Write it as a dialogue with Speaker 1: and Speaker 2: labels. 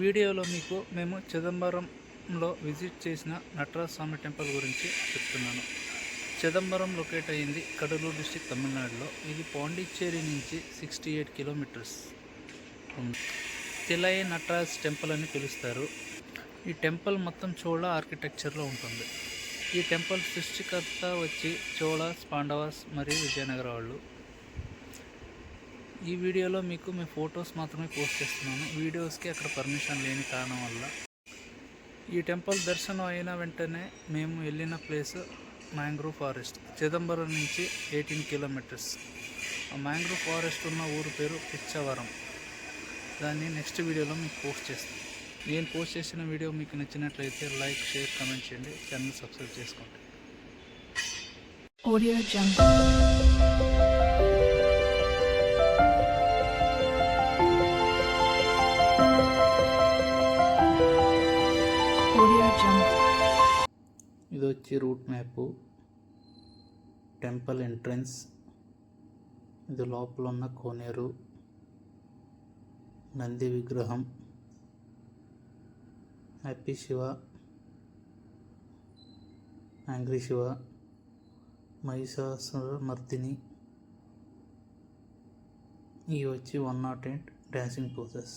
Speaker 1: వీడియోలో మీకు మేము చిదంబరంలో విజిట్ చేసిన నటరాజ స్వామి టెంపుల్ గురించి చెప్తున్నాను. చిదంబరం లొకేట్ అయ్యింది కడలూరు డిస్టిక్, తమిళనాడులో. ఇది పాండిచ్చేరి నుంచి 68 కిలోమీటర్స్ ఉంది. తిలై నటరాజ్ టెంపుల్ అని పిలుస్తారు. ఈ టెంపుల్ మొత్తం చోళ ఆర్కిటెక్చర్లో ఉంటుంది. ఈ టెంపుల్ సృష్టికర్త వచ్చి చోళాస్, పాండవాస్ మరియు విజయనగర వాళ్ళు. ఈ వీడియోలో మీకు మీ ఫొటోస్ మాత్రమే పోస్ట్ చేస్తున్నాను. వీడియోస్కి అక్కడ పర్మిషన్ లేని కారణం వల్ల. ఈ టెంపుల్ దర్శనం అయిన వెంటనే మేము వెళ్ళిన ప్లేస్ మ్యాంగ్రూవ్ ఫారెస్ట్. చిదంబరం నుంచి 18 కిలోమీటర్స్. ఆ మ్యాంగ్రూవ్ ఫారెస్ట్ ఉన్న ఊరు పేరు పిచ్చవరం. దాన్ని నెక్స్ట్ వీడియోలో మీకు పోస్ట్ చేస్తాను. నేను పోస్ట్ చేసిన వీడియో మీకు నచ్చినట్లయితే లైక్, షేర్, కామెంట్ చేయండి. ఛానల్ సబ్స్క్రైబ్ చేసుకోండి.
Speaker 2: Audio Jungle.
Speaker 1: ఇది వచ్చి రూట్ మ్యాప్, టెంపుల్ ఎంట్రన్స్. ఇది లోపల ఉన్న కోనేరు, నంది విగ్రహం, హ్యాపీ శివ, యాంగ్రీ శివ, మహిషాసుర మర్దిని. ఇవి వచ్చి 108 డాన్సింగ్ పోజెస్.